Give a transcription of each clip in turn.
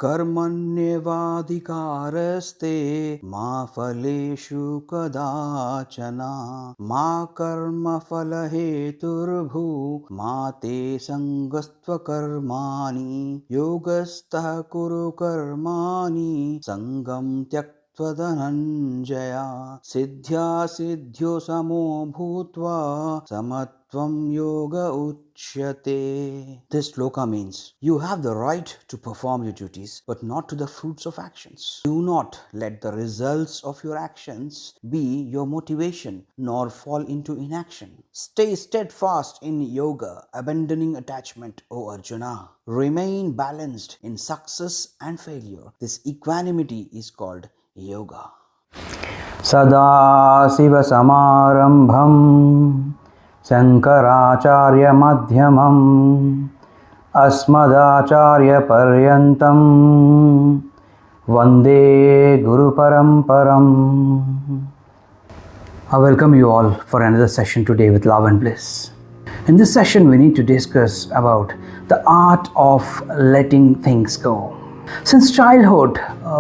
कर्मण्येवाधिकारस्ते मा फलेषु कदाचन मा कर्मफलहेतुर्भूः मा ते संगस्त्वकर्माणि योगस्थः कुरु कर्माणि संगं त्यक्त्वा धनञ्जय सिद्ध्या सिद्ध्यो समो भूत्वा समत्वं योग uchyate. This shloka means you have the right to perform your duties, but not to the fruits of actions. Do not let the results of your actions be your motivation, nor fall into inaction. Stay steadfast in yoga, abandoning attachment, O Arjuna. Remain balanced in success and failure. This equanimity is called yoga. Sadasivasamarambham Shankaracharya-madhyamam Asmadacharya-paryantam Vande Guru-paramparam. I welcome you all for another session today with love and bliss. In this session, we need to discuss about the art of letting things go. Since childhood,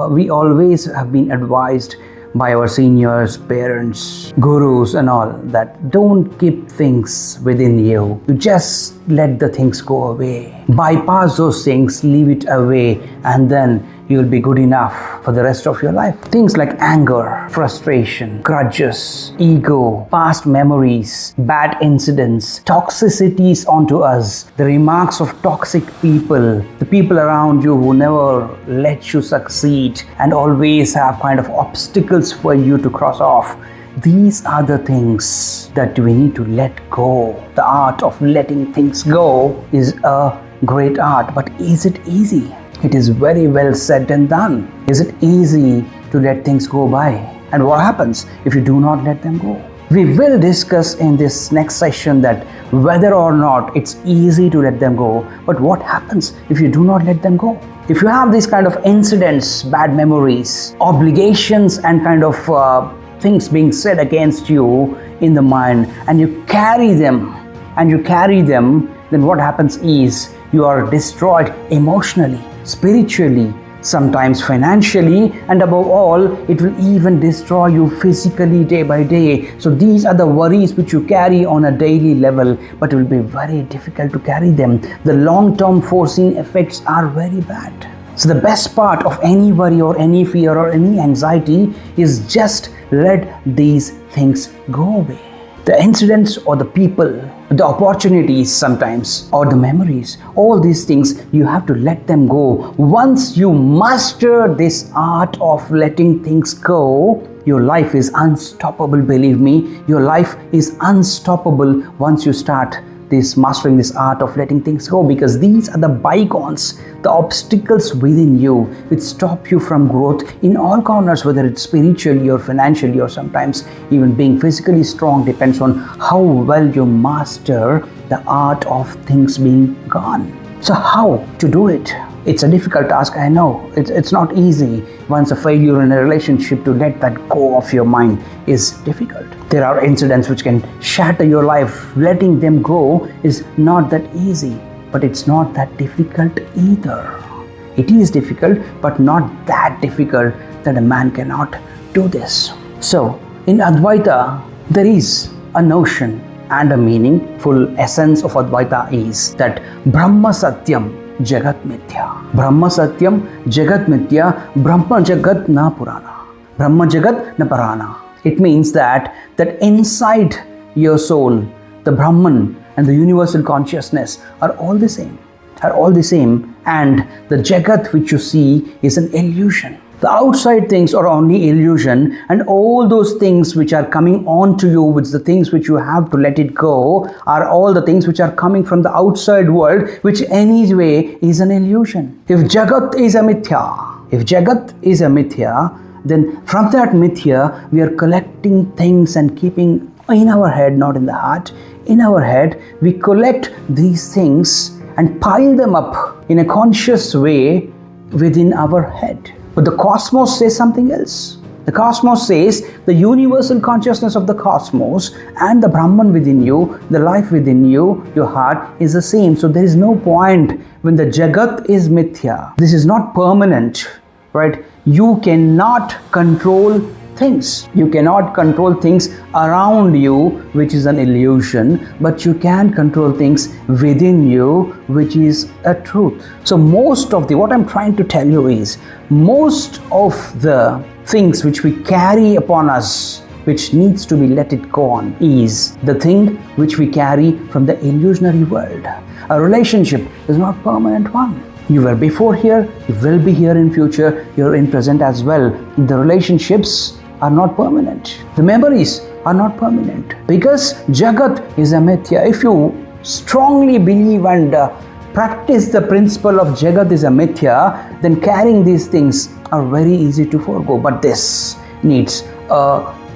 we always have been advised by our seniors, parents, gurus and all that don't keep things within you. You just let the things go away. Bypass those things, leave it away, and then you'll be good enough for the rest of your life. Things like anger, frustration, grudges, ego, past memories, bad incidents, toxicities onto us, the remarks of toxic people, the people around you who never let you succeed and always have kind of obstacles for you to cross off. These are the things that we need to let go. The art of letting things go is a great art, but is it easy? It is very well said and done. Is it easy to let things go by? And what happens if you do not let them go? We will discuss in this next session that whether or not it's easy to let them go, but what happens if you do not let them go? If you have these kind of incidents, bad memories, obligations and kind of things being said against you in the mind and you carry them, then what happens is you are destroyed emotionally, spiritually, sometimes financially, and above all, it will even destroy you physically day by day. So these are the worries which you carry on a daily level, but it will be very difficult to carry them. The long-term forcing effects are very bad. So the best part of any worry or any fear or any anxiety is just let these things go away. The incidents or the people, the opportunities sometimes, or the memories, all these things, you have to let them go. Once you master this art of letting things go, your life is unstoppable, believe me. Your life is unstoppable once you start mastering this art of letting things go, because these are the bygones, the obstacles within you which stop you from growth in all corners, whether it's spiritually or financially or sometimes even being physically strong. Depends on how well you master the art of things being gone. So how to do it? It's a difficult task, I know. It's not easy. Once a failure in a relationship, to let that go of your mind is difficult. There are incidents which can shatter your life. Letting them go is not that easy, but it's not that difficult either. It is difficult, but not that difficult that a man cannot do this. So, in Advaita, there is a notion and a meaningful essence of Advaita is that Brahma Satyam Jagat Mithya. Brahma Satyam Jagat Mithya, Brahma Jagat na Purana. Brahma Jagat na Purana. It means that inside your soul, the Brahman and the universal consciousness are all the same. And the Jagat which you see is an illusion. The outside things are only illusion, and all those things which are coming on to you, which the things which you have to let it go, are all the things which are coming from the outside world, which anyway is an illusion. If Jagat is a mithya, then from that mithya, we are collecting things and keeping in our head, not in the heart. In our head, we collect these things and pile them up in a conscious way within our head. But the cosmos says something else. The cosmos says the universal consciousness of the cosmos and the Brahman within you, the life within you, your heart is the same. So there is no point when the Jagat is mithya. This is not permanent, right? You cannot control things. You cannot control things around you, which is an illusion, but you can control things within you, which is a truth. So what I'm trying to tell you is, most of the things which we carry upon us, which needs to be let it go on, is the thing which we carry from the illusionary world. A relationship is not permanent one. You were before here, you will be here in future, you're in present as well. The relationships are not permanent. The memories are not permanent, because Jagat is a mithya. If you strongly believe and practice the principle of Jagat is a mithya, then carrying these things are very easy to forego. But this needs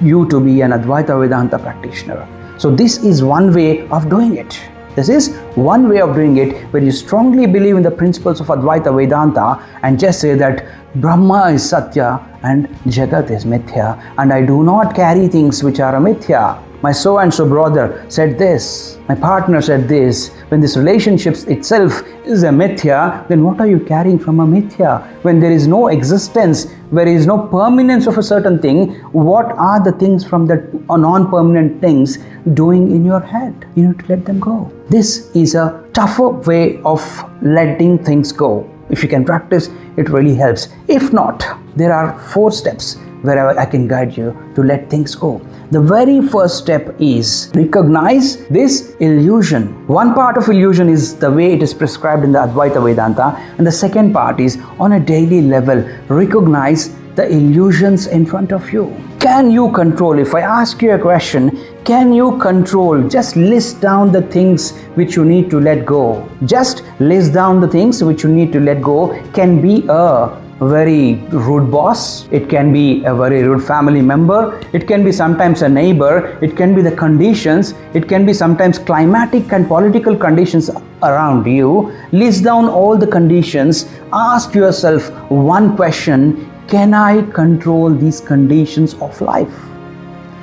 you to be an Advaita Vedanta practitioner. So this is one way of doing it. This is one way of doing it, where you strongly believe in the principles of Advaita Vedanta and just say that Brahma is Satya and Jagat is Mithya, and I do not carry things which are a Mithya. My so and so brother said this, my partner said this. When this relationship itself is a Mithya, then what are you carrying from a Mithya? When there is no existence, there is no permanence of a certain thing, what are the things from that non-permanent things doing in your head? You need to let them go. This is a tougher way of letting things go. If you can practice, it really helps. If not, there are 4 steps where I can guide you to let things go. The very first step is recognize this illusion. One part of illusion is the way it is prescribed in the Advaita Vedanta, and the second part is on a daily level, recognize the illusions in front of you. Can you control? If I ask you a question, can you control? Just list down the things which you need to let go. Just list down the things which you need to let go. Can be a very rude boss, it can be a very rude family member, it can be sometimes a neighbor, it can be the conditions, it can be sometimes climatic and political conditions around you. List down all the conditions. Ask yourself one question: can I control these conditions of life?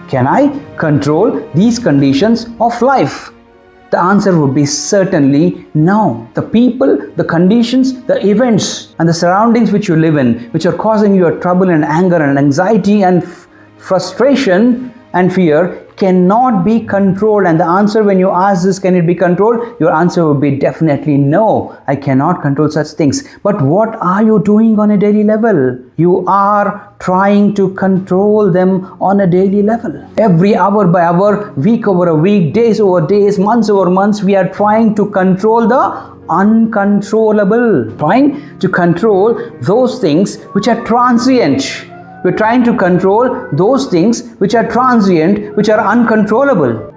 Can I control these conditions of life? The answer would be certainly no. The people, the conditions, the events and the surroundings which you live in, which are causing you trouble and anger and anxiety and frustration and fear, cannot be controlled. And the answer when you ask this, can it be controlled? Your answer would be definitely no. I cannot control such things. But what are you doing on a daily level? You are trying to control them on a daily level. Every hour by hour, week over a week, days over days, months over months, we are trying to control the uncontrollable. Trying to control those things which are transient. We're trying to control those things which are transient, which are uncontrollable.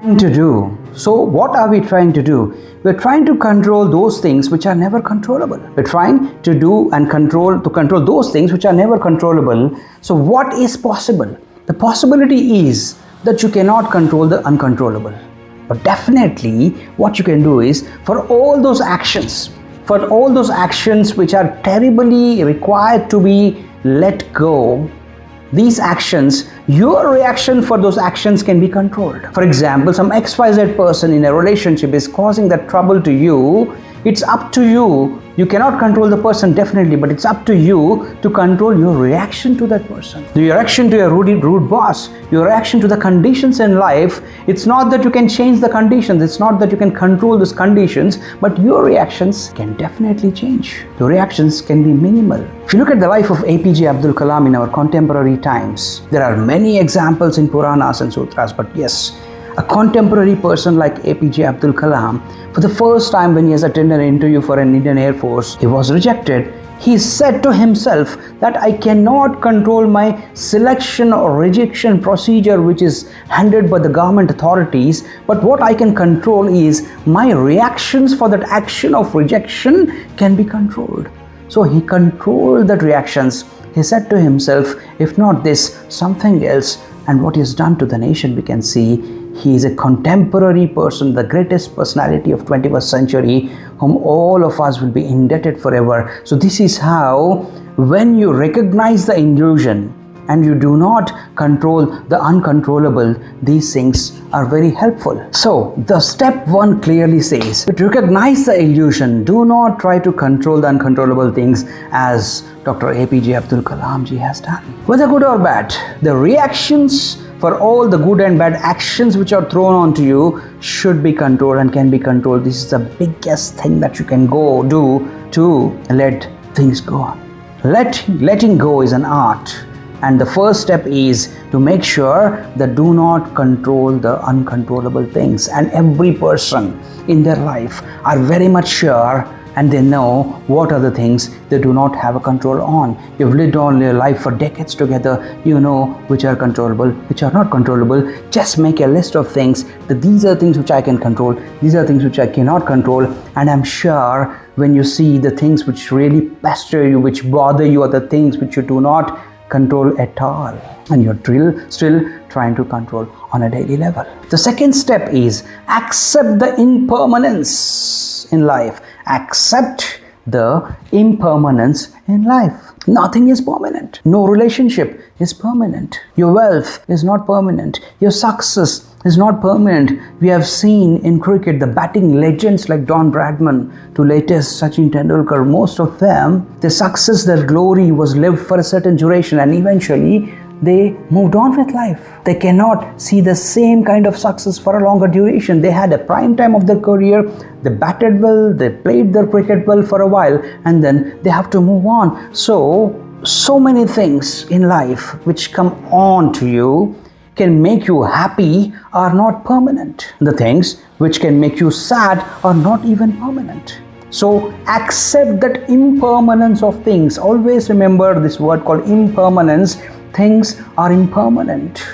So what are we trying to do? We're trying to control those things which are never controllable. We're trying to do and control those things which are never controllable. So what is possible? The possibility is that you cannot control the uncontrollable. But definitely what you can do is, for all those actions which are terribly required to be let go, these actions, your reaction for those actions can be controlled. For example, some XYZ person in a relationship is causing that trouble to you. It's up to you. You cannot control the person definitely, but it's up to you to control your reaction to that person. The reaction to your rude boss, your reaction to the conditions in life. It's not that you can change the conditions. It's not that you can control those conditions, but your reactions can definitely change. Your reactions can be minimal. If you look at the life of APJ Abdul Kalam in our contemporary times, there are many examples in Puranas and Sutras, but yes, a contemporary person like APJ Abdul Kalam, for the first time when he has attended an interview for an Indian Air Force, he was rejected. He said to himself that I cannot control my selection or rejection procedure which is handled by the government authorities, but what I can control is my reactions for that action of rejection can be controlled. So he controlled that reactions. He said to himself, if not this, something else. And what he has done to the nation, we can see he is a contemporary person, the greatest personality of 21st century, whom all of us will be indebted forever. So this is how, when you recognize the illusion and you do not control the uncontrollable, these things are very helpful. So the step 1 clearly says, to recognize the illusion, do not try to control the uncontrollable things as Dr. APJ Abdul Kalam Ji has done. Whether good or bad, the reactions for all the good and bad actions which are thrown onto you should be controlled and can be controlled. This is the biggest thing that you can go do to let things go on. Letting go is an art, and the first step is to make sure that do not control the uncontrollable things. And every person in their life are very much sure and they know what are the things they do not have a control on. You've lived all your life for decades together. You know which are controllable, which are not controllable. Just make a list of things that these are things which I can control, these are things which I cannot control. And I'm sure when you see the things which really pester you, which bother you, are the things which you do not control at all, and you're still trying to control on a daily level. The second step is accept the impermanence in life. Accept the impermanence in life. Nothing is permanent. No relationship is permanent. Your wealth is not permanent. Your success is not permanent. We have seen in cricket the batting legends like Don Bradman to latest Sachin Tendulkar. Most of them, their success, their glory was lived for a certain duration, and eventually they moved on with life. They cannot see the same kind of success for a longer duration. They had a prime time of their career, they batted well, they played their cricket well for a while, and then they have to move on. So many things in life which come on to you can make you happy are not permanent. The things which can make you sad are not even permanent. So accept that impermanence of things. Always remember this word called impermanence. Things are impermanent.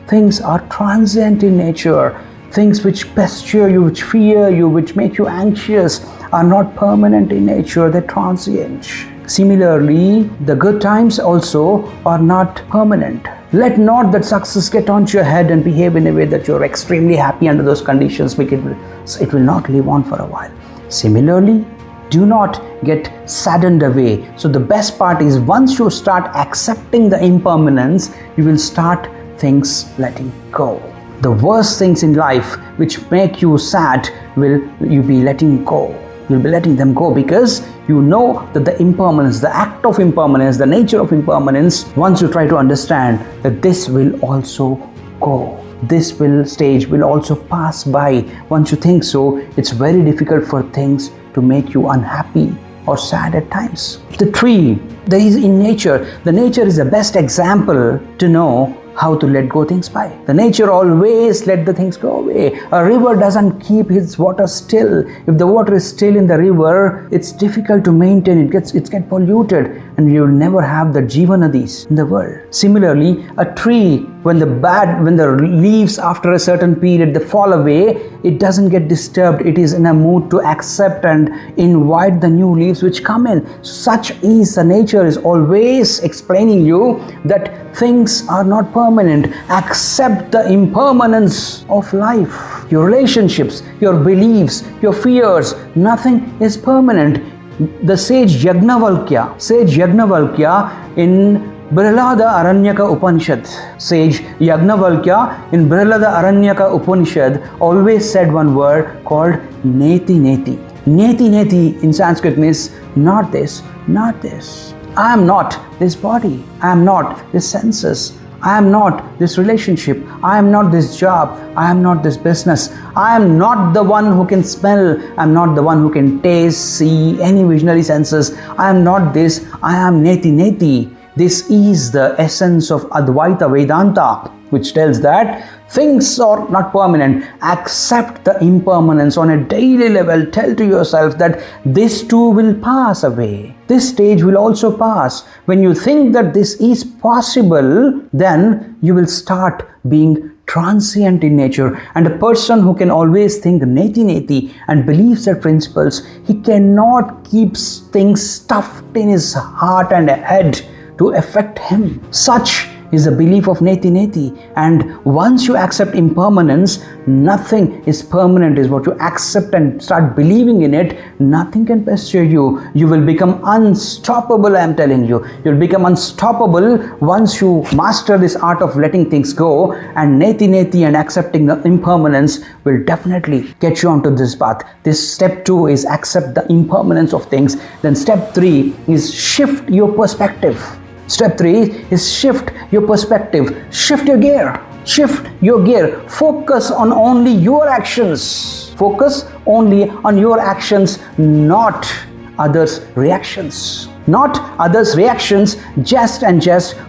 Things are transient in nature. Things which pester you, which fear you, which make you anxious are not permanent in nature. They're transient. Similarly, the good times also are not permanent. Let not that success get onto your head and behave in a way that you're extremely happy under those conditions, because it will not live on for a while. Similarly, do not get saddened away. So the best part is once you start accepting the impermanence, you will start things letting go. The worst things in life which make you sad will you be letting go. You'll be letting them go because you know that the impermanence, the act of impermanence, the nature of impermanence, once you try to understand that this will also go. This stage will also pass by. Once you think so, it's very difficult for things to make you unhappy or sad at times. The tree, there is in nature, the nature is the best example to know how to let go things by. The nature always let the things go away. A river doesn't keep its water still. If the water is still in the river, it's difficult to maintain. It gets polluted, and you will never have the Jivanadis in the world. Similarly, a tree, when the leaves after a certain period they fall away, it doesn't get disturbed. It is in a mood to accept and invite the new leaves which come in. Such is the nature, is always explaining you that things are not permanent. Accept the impermanence of life. Your relationships, your beliefs, your fears, nothing is permanent. The sage Yagnavalkya in Brihalada Aranyaka Upanishad, sage Yagnavalkya in Brihalada Aranyaka Upanishad always said one word called Neti Neti. Neti Neti in Sanskrit means not this, not this. I am not this body. I am not this senses. I am not this relationship. I am not this job. I am not this business. I am not the one who can smell. I am not the one who can taste, see, any visionary senses. I am not this. I am Neti Neti. This is the essence of Advaita Vedanta, which tells that things are not permanent. Accept the impermanence on a daily level. Tell to yourself that this too will pass away. This stage will also pass. When you think that this is possible, then you will start being transient in nature. And a person who can always think Neti Neti and believes their principles, he cannot keep things stuffed in his heart and head to affect him. Such is the belief of neti neti. And once you accept impermanence, nothing is permanent is what you accept and start believing in it. Nothing can pester you. You will become unstoppable, I am telling you. You'll become unstoppable once you master this art of letting things go, and neti neti and accepting the impermanence will definitely get you onto this path. This step 2 is accept the impermanence of things. Then step 3 is shift your perspective. Step 3 is shift your perspective. Shift your gear. Shift your gear. Focus on only your actions. Focus only on your actions, not others' reactions. Not others' reactions, just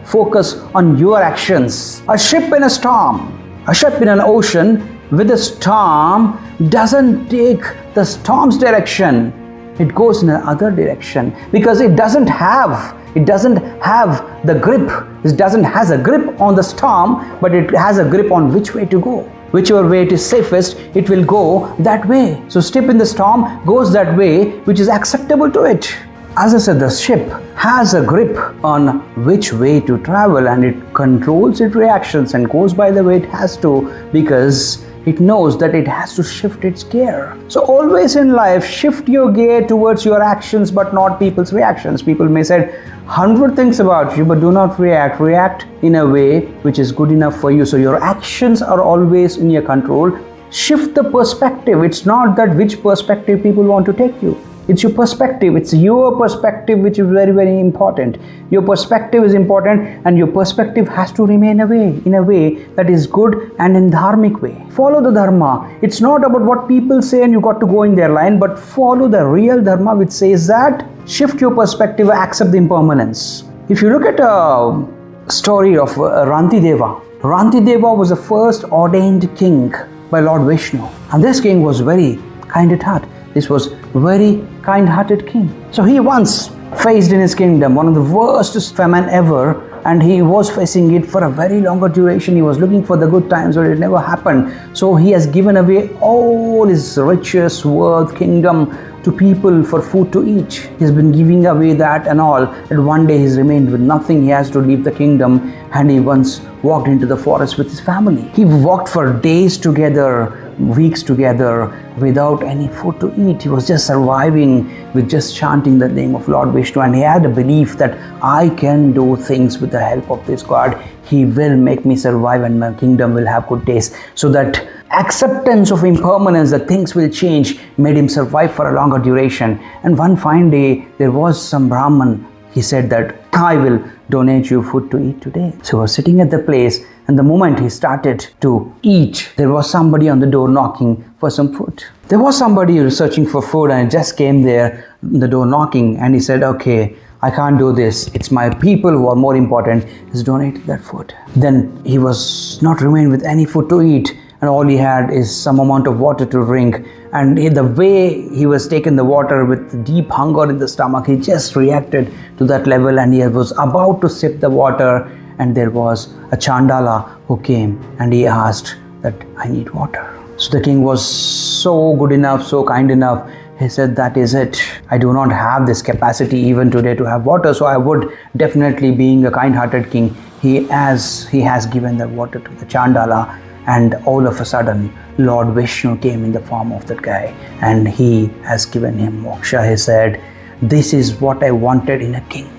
focus on your actions. A ship in a storm, a ship in an ocean with a storm doesn't take the storm's direction. It goes in another direction because it doesn't have the grip. It has a grip on the storm, but it has a grip on which way to go. Whichever way it is safest, it will go that way. So ship in the storm goes that way, which is acceptable to it. As I said, the ship has a grip on which way to travel, and it controls its reactions and goes by the way it has to, because it knows that it has to shift its gear. So always in life, shift your gear towards your actions, but not people's reactions. People may say 100 things about you, but do not react. React in a way which is good enough for you. So your actions are always in your control. Shift the perspective. It's not that which perspective people want to take you. It's your perspective. It's your perspective which is very, very important. Your perspective is important, and your perspective has to remain in a way that is good and in dharmic way. Follow the dharma. It's not about what people say and you got to go in their line, but follow the real dharma which says that shift your perspective, accept the impermanence. If you look at a story of Rantideva. Rantideva was the first ordained king by Lord Vishnu, and this king was very kind at heart. This was very kind-hearted king. So he once faced in his kingdom one of the worst famine ever, and he was facing it for a very longer duration. He was looking for the good times, but it never happened. So he has given away all his riches, wealth, kingdom to people for food to eat. He's been giving away that and all, and one day he's remained with nothing. He has to leave the kingdom, and he once walked into the forest with his family. He walked for days together, weeks together, without any food to eat. He was just surviving with just chanting the name of Lord Vishnu, and he had a belief that I can do things with the help of this God. He will make me survive and my kingdom will have good days. So that acceptance of impermanence, that things will change, made him survive for a longer duration. And one fine day, there was some Brahman. He said that I will donate you food to eat today. So he was sitting at the place, and the moment he started to eat, there was somebody on the door knocking for some food. There was somebody searching for food, and just came there, the door knocking, and he said, okay, I can't do this. It's my people who are more important. He's donated that food. Then he was not remained with any food to eat, and all he had is some amount of water to drink. And the way he was taking the water with deep hunger in the stomach, he just reacted to that level, and he was about to sip the water, and there was a Chandala who came, and he asked that I need water. So the king was so good enough, so kind enough. He said, that is it. I do not have this capacity even today to have water. So I would definitely, being a kind-hearted king, he has given the water to the Chandala. And all of a sudden, Lord Vishnu came in the form of that guy, and he has given him moksha. He said, this is what I wanted in a king.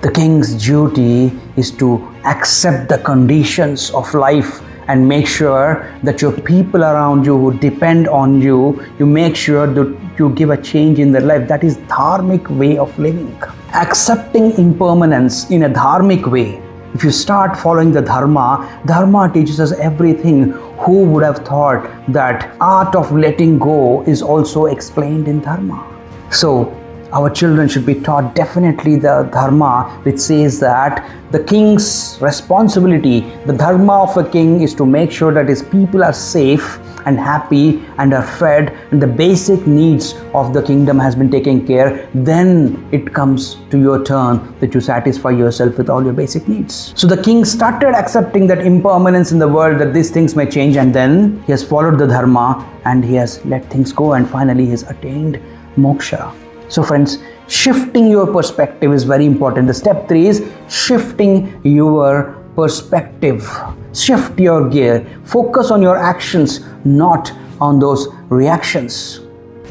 The king's duty is to accept the conditions of life and make sure that your people around you who depend on you, you make sure that you give a change in their life. That is dharmic way of living. Accepting impermanence in a dharmic way. If you start following the Dharma teaches us everything. Who would have thought that art of letting go is also explained in Dharma? So our children should be taught definitely the Dharma, which says that the king's responsibility, the Dharma of a king, is to make sure that his people are safe and happy and are fed, and the basic needs of the kingdom has been taken care. Then it comes to your turn that you satisfy yourself with all your basic needs. So the king started accepting that impermanence in the world, that these things may change, and then he has followed the Dharma and he has let things go, and finally he has attained moksha. So friends, shifting your perspective is very important. The step 3 is shifting your perspective. Shift your gear. Focus on your actions, not on those reactions.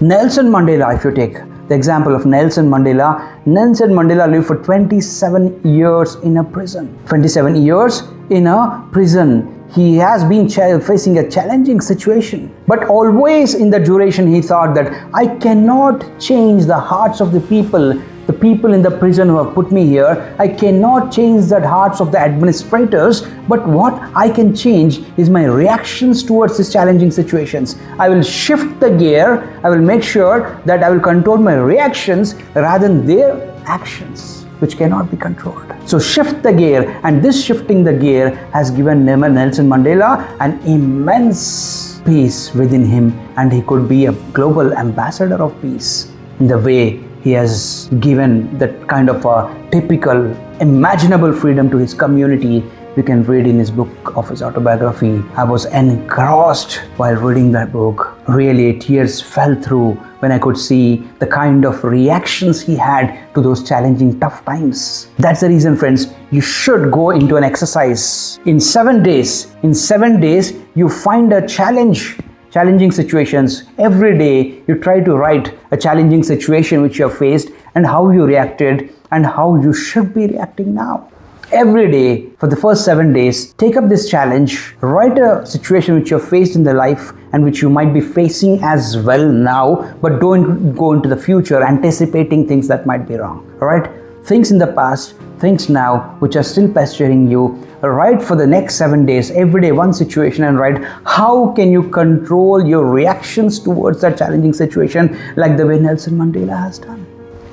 Nelson Mandela, if you take the example of Nelson Mandela lived for 27 years in a prison. 27 years in a prison. He has been facing a challenging situation. But always in the duration he thought that I cannot change the hearts of the people in the prison who have put me here. I cannot change the hearts of the administrators, but what I can change is my reactions towards these challenging situations. I will shift the gear. I will make sure that I will control my reactions rather than their actions, which cannot be controlled. So shift the gear, and this shifting the gear has given Nelson Mandela an immense peace within him, and he could be a global ambassador of peace in the way he has given that kind of a typical, imaginable freedom to his community. You can read in his book of his autobiography. I was engrossed while reading that book. Really, tears fell through when I could see the kind of reactions he had to those challenging, tough times. That's the reason, friends, you should go into an exercise. In 7 days, you find a challenging situations. Every day you try to write a challenging situation which you have faced and how you reacted and how you should be reacting now. Every day for the first 7 days, take up this challenge. Write a situation which you have faced in the life and which you might be facing as well now, but don't go into the future anticipating things that might be wrong. Alright? Things in the past, things now which are still pestering you. Write for the next 7 days, every day one situation, and write how can you control your reactions towards that challenging situation, like the way Nelson Mandela has done.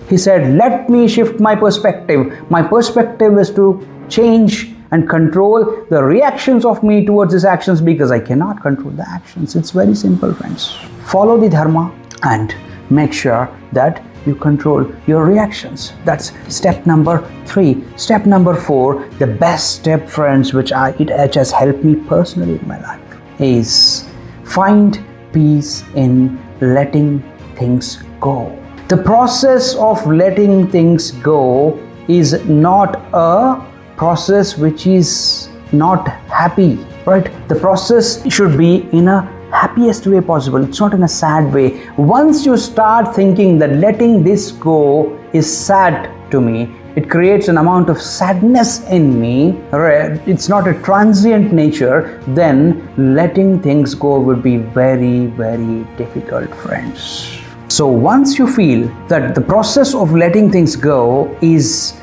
He said, let me shift my perspective. My perspective is to change and control the reactions of me towards these actions, because I cannot control the actions. It's very simple, friends. Follow the dharma and make sure that you control your reactions. That's step number 3. Step number 4, the best step, friends, which has helped me personally in my life, is find peace in letting things go. The process of letting things go is not a process which is not happy, right? The process should be in a happiest way possible. It's not in a sad way. Once you start thinking that letting this go is sad to me, it creates an amount of sadness in me, right? It's not a transient nature, then letting things go would be very, very difficult, friends. So once you feel that the process of letting things go is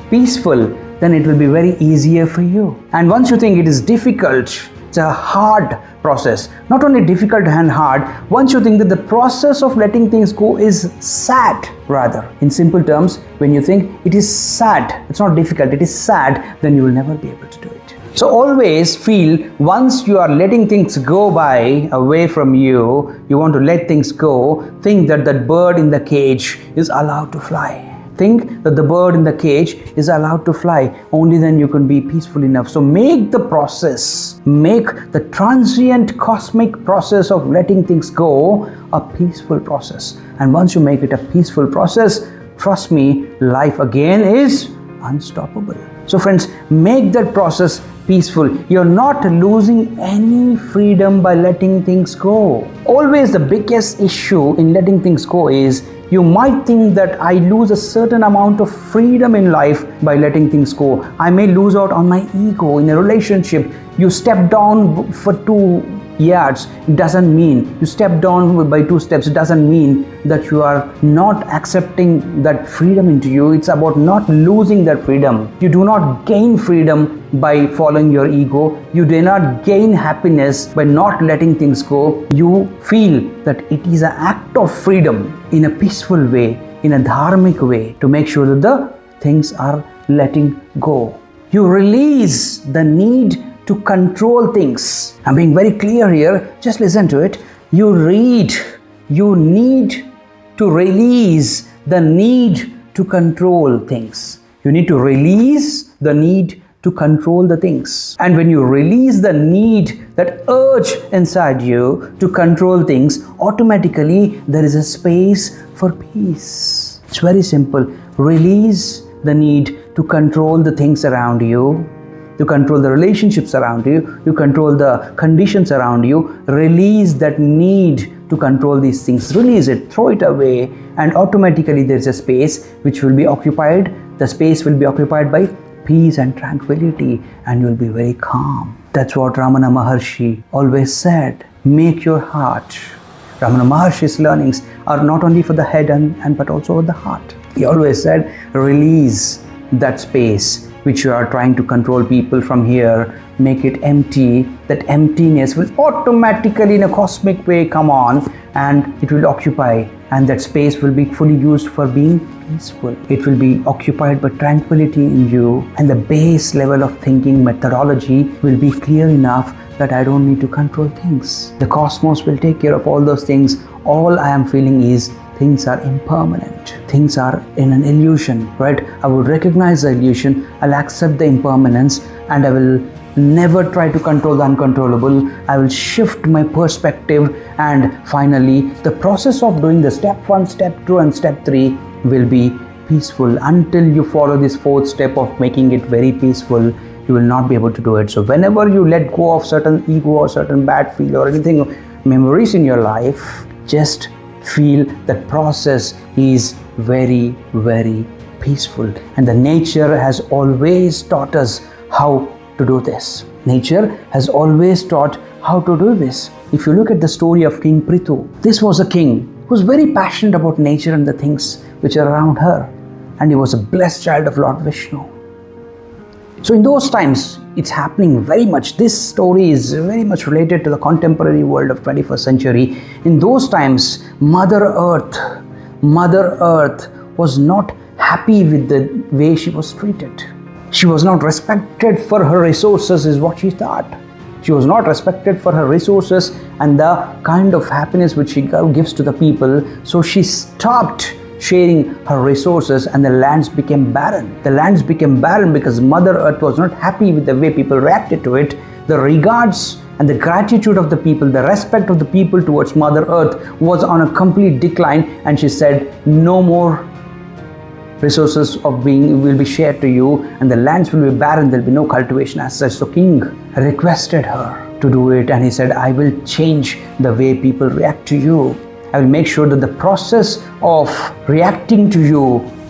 peaceful, then it will be very easier for you. And once you think it is difficult, it's a hard process, not only difficult and hard, once you think that the process of letting things go is sad, rather, in simple terms, when you think it is sad, it's not difficult, it is sad, then you will never be able to do it. So always feel, once you are letting things go by away from you, you want to let things go, think that that bird in the cage is allowed to fly. Think that the bird in the cage is allowed to fly. Only then you can be peaceful enough. So make the process, make the transient cosmic process of letting things go a peaceful process. And once you make it a peaceful process, trust me, life again is unstoppable. So friends, make that process peaceful. You're not losing any freedom by letting things go. Always the biggest issue in letting things go is you might think that I lose a certain amount of freedom in life by letting things go. I may lose out on my ego in a relationship. You step down for 2 yards, it doesn't mean you step down by 2 steps, it doesn't mean that you are not accepting that freedom into you. It's about not losing that freedom. You do not gain freedom by following your ego. You do not gain happiness by not letting things go. You feel that it is an act of freedom in a peaceful way, in a dharmic way, to make sure that the things are letting go. You release the need to control things. I'm being very clear here, just listen to it. You need to release the need to control things. You need to release the need to control the things. And when you release the need, that urge inside you to control things, automatically there is a space for peace. It's very simple. Release the need to control the things around you. you control the relationships around you, you control the conditions around you. Release that need to control these things. Release it, throw it away, and automatically there's a space which will be occupied. The space will be occupied by peace and tranquility, and you'll be very calm. That's what Ramana Maharshi always said. Make your heart. Ramana Maharshi's learnings are not only for the head and but also for the heart. He always said, release that space which you are trying to control people from here. Make it empty. That emptiness will automatically in a cosmic way come on, and it will occupy, and that space will be fully used for being peaceful. It will be occupied by tranquility in you, and the base level of thinking methodology will be clear enough that I don't need to control things. The cosmos will take care of all those things. All I am feeling is things are impermanent. Things are in an illusion, right? I will recognize the illusion, I'll accept the impermanence, and I will never try to control the uncontrollable. I will shift my perspective, and finally the process of doing the step 1, step 2 and step 3 will be peaceful. Until you follow this 4th step of making it very peaceful, you will not be able to do it. So whenever you let go of certain ego or certain bad feel or anything, memories in your life, just feel that process is very, very peaceful. And the nature has always taught us how to do this. Nature has always taught how to do this. If you look at the story of King Prithu, this was a king who was very passionate about nature and the things which are around her, and he was a blessed child of Lord Vishnu. So in those times, it's happening very much. This story is very much related to the contemporary world of 21st century. In those times, Mother Earth was not happy with the way she was treated. She was not respected for her resources, is what she thought. She was not respected for her resources and the kind of happiness which she gives to the people. So she stopped sharing her resources, and the lands became barren. The lands became barren because Mother Earth was not happy with the way people reacted to it. The regards and the gratitude of the people, the respect of the people towards Mother Earth was on a complete decline, and she said, no more resources of being will be shared to you, and the lands will be barren. There will be no cultivation as such. So king requested her to do it, and he said, I will change the way people react to you. I will make sure that the process of reacting to you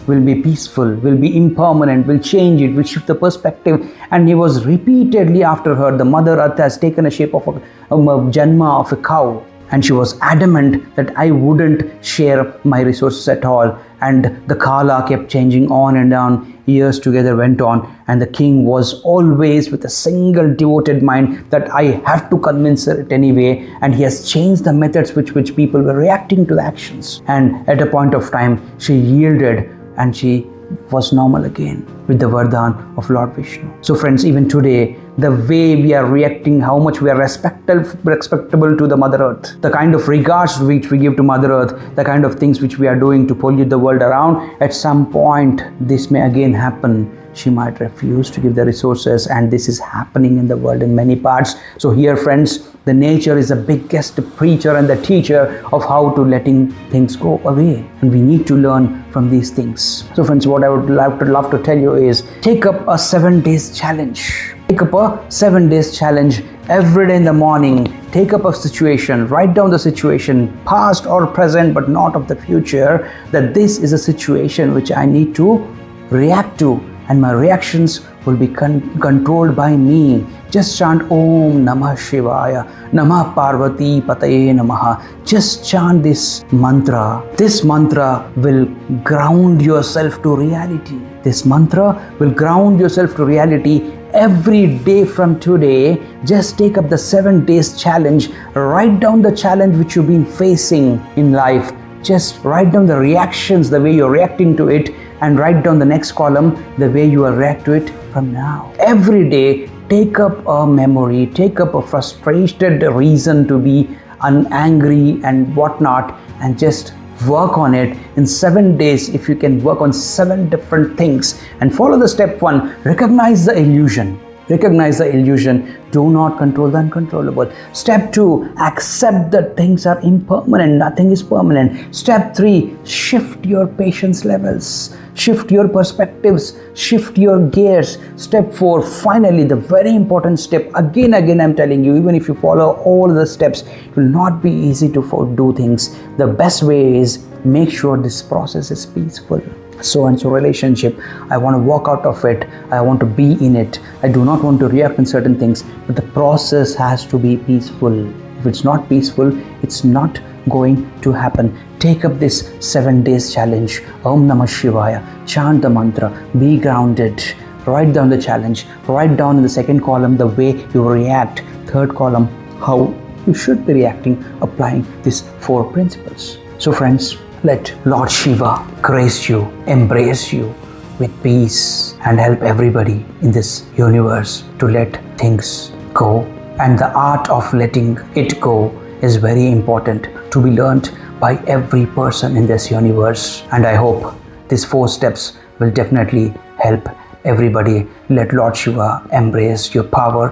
will be peaceful, will be impermanent, will change it, will shift the perspective. And he was repeatedly after her. The Mother Earth has taken a shape of a janma of a cow, and she was adamant that I wouldn't share my resources at all. And the Kala kept changing on and on. Years together went on, and the king was always with a single devoted mind that I have to convince her it anyway. And he has changed the methods which people were reacting to the actions. And at a point of time, she yielded, and she was normal again with the Vardhan of Lord Vishnu. So friends, even today, the way we are reacting, how much we are respectable to the Mother Earth, the kind of regards which we give to Mother Earth, the kind of things which we are doing to pollute the world around, at some point this may again happen. She might refuse to give the resources, and this is happening in the world in many parts. So here, friends, the nature is the biggest preacher and the teacher of how to letting things go away, and we need to learn from these things. So friends, what I would love to tell you is, take up a 7 days challenge. Take up a 7 days challenge every day in the morning. Take up a situation, write down the situation, past or present, but not of the future, that this is a situation which I need to react to, and my reactions will be controlled by me. Just chant Om Namah Shivaya, Namah Parvati Pataye Namaha. Just chant this mantra. This mantra will ground yourself to reality. This mantra will ground yourself to reality. Every day from today, just take up the 7 days challenge. Write down the challenge which you've been facing in life. Just write down the reactions, the way you're reacting to it, and write down the next column, the way you will react to it from now. Every day, take up a memory, take up a frustrated reason to be angry and whatnot, and just work on it. In 7 days, if you can work on 7 different things and follow the step 1, recognize the illusion. Recognize the illusion. Do not control the uncontrollable. Step 2, accept that things are impermanent. Nothing is permanent. Step 3, shift your patience levels. shift your perspectives, shift your gears. Step 4, finally, the very important step. Again, I'm telling you, even if you follow all the steps, it will not be easy to do things. The best way is make sure this process is peaceful. So and so relationship, I want to walk out of it, I want to be in it, I do not want to react in certain things, but the process has to be peaceful. If it's not peaceful, it's not going to happen. Take up this 7 days challenge. Om Namah Shivaya, chant the mantra, be grounded, write down the challenge, write down in the second column the way you react, third column how you should be reacting, applying these 4 principles. So friends, let Lord Shiva grace you, embrace you with peace, and help everybody in this universe to let things go. And the art of letting it go is very important to be learnt by every person in this universe. And I hope these 4 steps will definitely help everybody. Let Lord Shiva embrace your power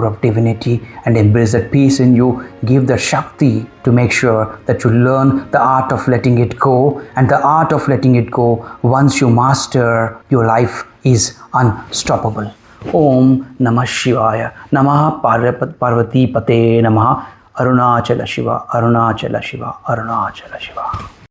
of divinity, and embrace that peace in you. Give the Shakti to make sure that you learn the art of letting it go. And the art of letting it go, once you master, your life is unstoppable. Om Namah Shivaya. Namah Parvati Pate Namah. Arunachala Shiva, Arunachala Shiva, Arunachala Shiva.